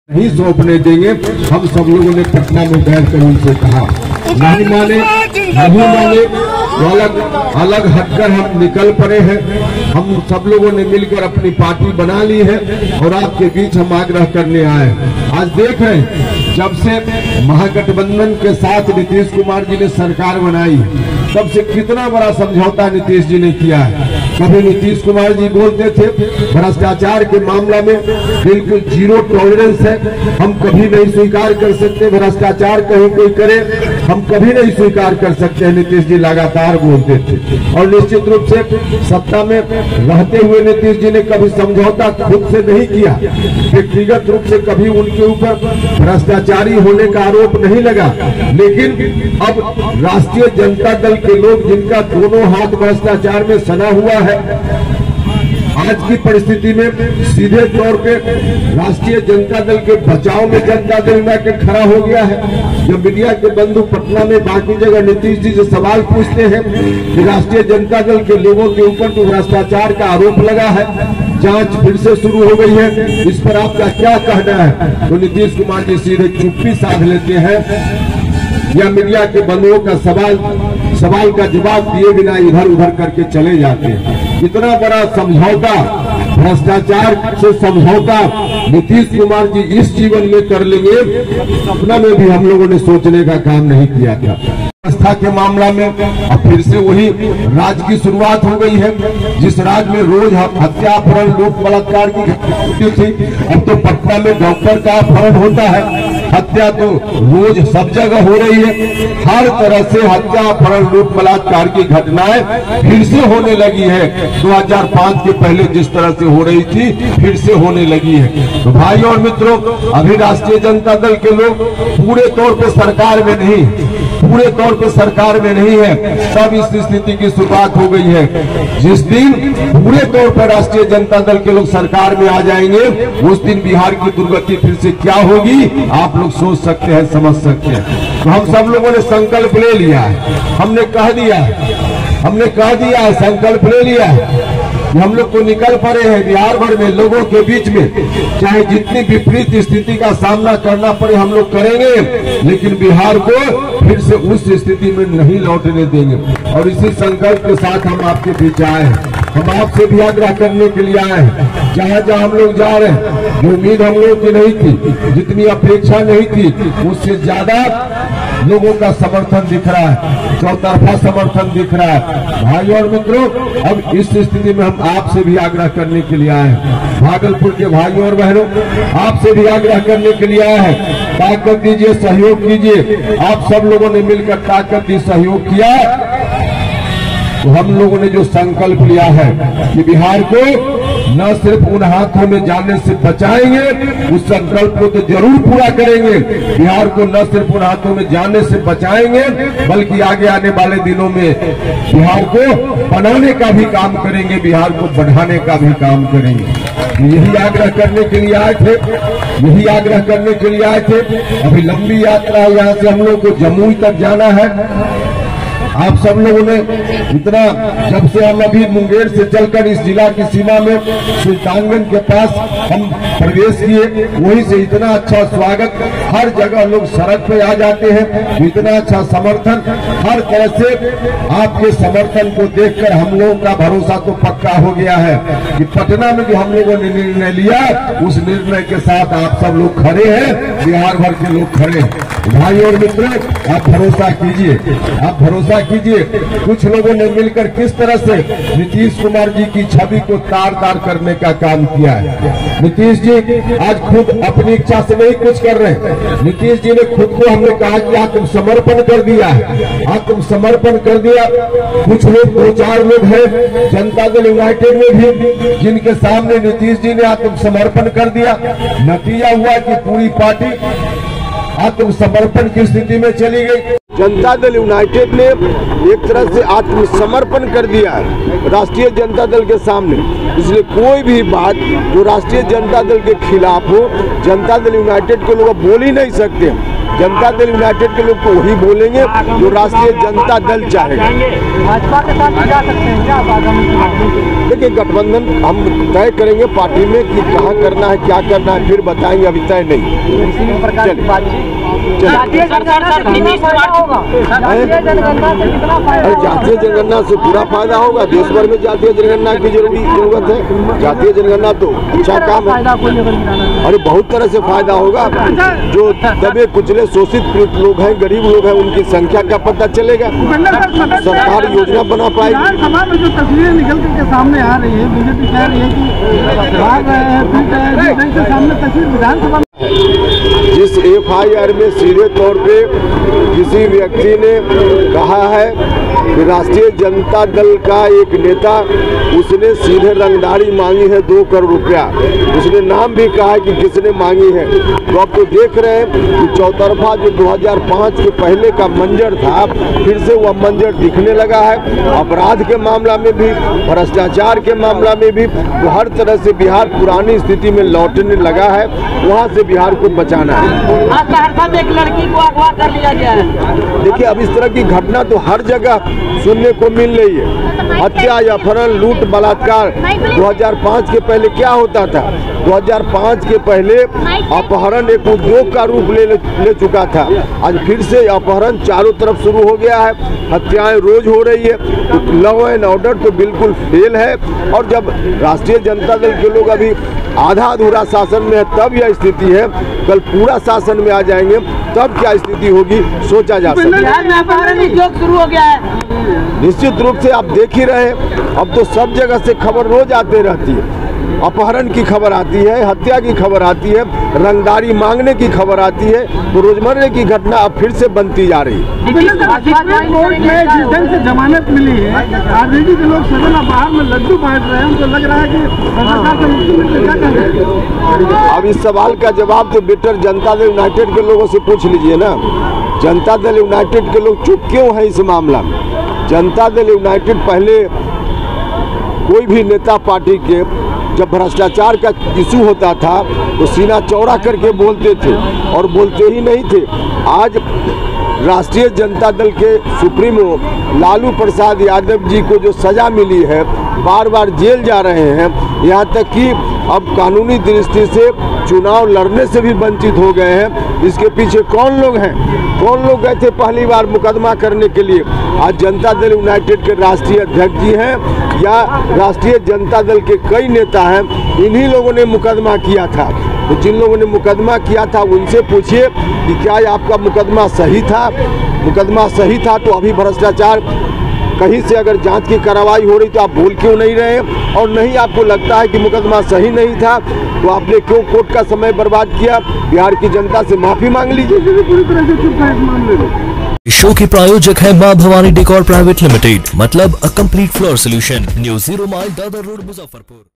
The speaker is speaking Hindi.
नहीं सौंपने देंगे। हम सब लोगों ने पटना में बैठ कर उनसे कहा, नहीं माने तो अलग हटकर हम निकल पड़े हैं। हम सब लोगों ने मिलकर अपनी पार्टी बना ली है और आपके बीच हम आग्रह करने आए। आज देख रहे हैं, जब से महागठबंधन के साथ नीतीश कुमार जी ने सरकार बनाई, तब से कितना बड़ा समझौता नीतीश जी ने किया है। कभी नीतीश कुमार जी बोलते थे भ्रष्टाचार के मामला में बिल्कुल जीरो टॉलरेंस है, हम कभी नहीं स्वीकार कर सकते भ्रष्टाचार कहीं कोई करे, हम कभी नहीं स्वीकार कर सकते। नीतीश जी लगातार बोलते थे और निश्चित रूप से सत्ता में रहते हुए नीतीश जी ने कभी समझौता खुद से नहीं किया। व्यक्तिगत रूप से कभी उनके ऊपर भ्रष्टाचारी होने का आरोप नहीं लगा, लेकिन अब राष्ट्रीय जनता दल के लोग जिनका दोनों हाथ भ्रष्टाचार में सना हुआ है, आज की परिस्थिति में सीधे तौर पे राष्ट्रीय जनता दल के बचाव में जनता दल यूनाइटेड खड़ा हो गया है। जब मीडिया के बंधु पटना में बाकी जगह नीतीश जी से सवाल पूछते हैं कि राष्ट्रीय जनता दल के लोगों के ऊपर तो भ्रष्टाचार का आरोप लगा है, जांच फिर से शुरू हो गई है, इस पर आपका क्या कहना है, तो नीतीश कुमार जी सीधे चुप्पी साध लेते हैं या मीडिया के बंधुओं का सवाल का जवाब दिए बिना इधर उधर करके चले जाते हैं। इतना बड़ा समझौता, भ्रष्टाचार से समझौता नीतीश कुमार जी इस जीवन में कर लेंगे, सपना में भी हम लोगों ने सोचने का काम नहीं किया था। व्यवस्था के मामला में अब फिर से वही राज की शुरुआत हो गई है। जिस राज में रोज हत्या, अपहरण, लूट, बलात्कार की घटना थी, अब तो पटना में डॉक्टर का अपहरण होता है। हत्या तो रोज सब जगह हो रही है, हर तरह से हत्या, अपहरण, लूट, बलात्कार की घटनाएं फिर से होने लगी है। 2005 के पहले जिस तरह से हो रही थी फिर से होने लगी है। तो भाइयों और मित्रों, अभी राष्ट्रीय जनता दल के लोग पूरे तौर पे सरकार में नहीं है, तब इस स्थिति की शुरुआत हो गई है। जिस दिन पूरे तौर पर राष्ट्रीय जनता दल के लोग सरकार में आ जाएंगे, उस दिन बिहार की दुर्गति फिर से क्या होगी आप लोग सोच सकते हैं, समझ सकते हैं। तो हम सब लोगों ने संकल्प ले लिया है, हमने कह दिया है, संकल्प ले लिया है, हम लोग तो निकल पड़े हैं बिहार भर में लोगों के बीच में, चाहे जितनी विपरीत स्थिति का सामना करना पड़े हम लोग करेंगे, लेकिन बिहार को फिर से उस स्थिति में नहीं लौटने देंगे। और इसी संकल्प के साथ हम आपके बीच आए हैं। हम आपसे भी आग्रह करने के लिए आए हैं, जहाँ जहाँ हम लोग जा रहे हैं, जो उम्मीद हम लोगों की नहीं थी, जितनी अपेक्षा नहीं थी, उससे ज्यादा लोगों का समर्थन दिख रहा है, चौतरफा समर्थन दिख रहा है। भाइयों और मित्रों, अब इस स्थिति में हम आपसे भी आग्रह करने के लिए आए हैं। भागलपुर के भाइयों और बहनों, आपसे भी आग्रह करने के लिए आए हैं, ताकत दीजिए, सहयोग कीजिए। आप सब लोगों ने मिलकर ताकत दी, सहयोग किया, तो हम लोगों ने जो संकल्प लिया है कि बिहार को न सिर्फ उन हाथों में जाने से बचाएंगे, उस संकल्प को तो जरूर पूरा करेंगे। बिहार को न सिर्फ उन हाथों में जाने से बचाएंगे, बल्कि आगे आने वाले दिनों में बिहार को बनाने का भी काम करेंगे, बिहार को बढ़ाने का भी काम करेंगे। यही आग्रह करने के लिए आए थे, अभी लंबी यात्रा है, यहाँ से हम लोग को जमुई तक जाना है। आप सब लोगों ने इतना, जब से हम अभी मुंगेर से चलकर इस जिला की सीमा में सुल्तानगंज के पास हम प्रवेश किए, वहीं से इतना अच्छा स्वागत, हर जगह लोग सड़क पे आ जाते हैं, इतना अच्छा समर्थन, हर तरह से आपके समर्थन को देखकर हम लोगों का भरोसा तो पक्का हो गया है कि पटना में जो हम लोगों ने निर्णय लिया, उस निर्णय के साथ आप सब लोग खड़े हैं, बिहार भर के लोग खड़े हैं। भाइयों और मित्रों, आप भरोसा कीजिए। कुछ लोगों ने मिलकर किस तरह से नीतीश कुमार जी की छवि को तार करने का काम किया है। नीतीश जी आज खुद अपनी इच्छा से नहीं कुछ कर रहे हैं, नीतीश जी ने खुद को, हमने कहा कि आत्मसमर्पण कर दिया है, आत्मसमर्पण कर दिया। कुछ लोग, 2-4 लोग हैं जनता दल यूनाइटेड में भी, जिनके सामने नीतीश जी ने आत्मसमर्पण कर दिया। नतीजा हुआ कि पूरी पार्टी आत्मसमर्पण की स्थिति में चली गई। जनता दल यूनाइटेड ने एक तरह से आत्मसमर्पण कर दिया है राष्ट्रीय जनता दल के सामने, इसलिए कोई भी बात जो राष्ट्रीय जनता दल के खिलाफ हो, जनता दल यूनाइटेड के लोग बोल ही नहीं सकते। जनता दल यूनाइटेड के लोग तो वही बोलेंगे जो राष्ट्रीय जनता दल चाहेगा। भाजपा के साथ भी जा सकते हैं क्या आगामी चुनाव? देखिए, गठबंधन हम तय करेंगे पार्टी में कि कहाँ करना है, क्या करना है, फिर बताएंगे, अभी तय नहीं। किसी प्रकार की बातचीत जातीय जनगणना से कितना फायदा होगा? जातीय जनगणना से पूरा फायदा होगा। देश भर में जातीय जनगणना की जरूरत है। जातीय जनगणना तो अच्छा काम है। अरे बहुत तरह से फायदा होगा। जो दबे कुचले शोषित पीड़ित लोग हैं, गरीब लोग हैं, उनकी संख्या का पता चलेगा। सरकार योजना बना पाएगी। सभा में जो तस्वीरें निकल करके सामने आ रही है, बीजेपी कह रही है कि भाग रहे हैं, सामने तस्वीर विधानसभा जिस FIR में सीधे तौर पे किसी व्यक्ति ने कहा है कि राष्ट्रीय जनता दल का एक नेता, उसने सीधे रंगदारी मांगी है 2 करोड़ रुपया। उसने नाम भी कहा है कि किसने मांगी है। तो अब तो देख रहे हैं कि चौतरफा जो 2005 के पहले का मंजर था, फिर से वह मंजर दिखने लगा है। अपराध के मामला में भी, भ्रष्टाचार के मामला में भी, तो हर तरह से बिहार पुरानी स्थिति में लौटने लगा है। वहाँ से बिहार को बचाना है। आज सहरसा में एक लड़की को अगवा कर लिया गया है। देखिए, अब इस तरह की घटना तो हर जगह सुनने को मिल रही है। हत्या, अपहरण, लूट, बलात्कार। 2005 के पहले क्या होता था? 2005 के पहले अपहरण एक उद्योग का रूप ले चुका था। आज फिर से अपहरण चारों तरफ शुरू हो गया है। हत्याएं रोज हो रही है। तो लॉ एंड ऑर्डर तो बिल्कुल फेल है। और जब राष्ट्रीय जनता दल के लोग अभी आधा अधूरा शासन में है, तब यह स्थिति है। कल पूरा शासन में आ जाएंगे तब क्या स्थिति होगी, सोचा जा सकता है। अपहरण उद्योग शुरू हो गया है। निश्चित रूप से आप देख ही रहे हैं, अब तो सब जगह से खबर रोज आते रहती है। अपहरण की खबर आती है, हत्या की खबर आती है, रंगदारी मांगने की खबर आती है। तो रोजमर्रे की घटना अब फिर से बनती जा रही है। कोर्ट में जिस ढंग से जमानत मिली है, आरजेडी के लोग सदन बाहर में लड्डू बांट रहे हैं, उनको लग रहा है कि सरकार से मुख्यमंत्री क्या कर रहे हैं। अब इस सवाल का जवाब तो बेटर जनता दल यूनाइटेड के लोगों से पूछ लीजिए ना। जनता दल यूनाइटेड के लोग चुप क्यों है इस मामला में? जनता दल यूनाइटेड पहले कोई भी नेता पार्टी के जब भ्रष्टाचार का इशू होता था तो सीना चौड़ा करके बोलते थे, और बोलते ही नहीं थे। आज राष्ट्रीय जनता दल के सुप्रीमो लालू प्रसाद यादव जी को जो सजा मिली है, बार बार जेल जा रहे हैं, यहाँ तक कि अब कानूनी दृष्टि से चुनाव लड़ने से भी वंचित हो गए हैं। इसके पीछे कौन लोग हैं? कौन लोग गए थे पहली बार मुकदमा करने के लिए? आज जनता दल यूनाइटेड के राष्ट्रीय अध्यक्ष जी हैं या राष्ट्रीय जनता दल के कई नेता हैं, इन्हीं लोगों ने मुकदमा किया था। तो जिन लोगों ने मुकदमा किया था उनसे पूछिए कि क्या आपका मुकदमा सही था? मुकदमा सही था तो अभी भ्रष्टाचार कहीं से अगर जांच की कार्रवाई हो रही तो आप बोल क्यों नहीं रहे? और नहीं आपको लगता है कि मुकदमा सही नहीं था तो आपने क्यों कोर्ट का समय बर्बाद किया? बिहार की जनता से माफी मांग लीजिए। पूरी तरह से चुप है इस मामले में। शो के प्रायोजक है मां भवानी डेकोर प्राइवेट लिमिटेड, मतलब a complete floor solution, new 0 mile Dadar road, Muzaffarpur.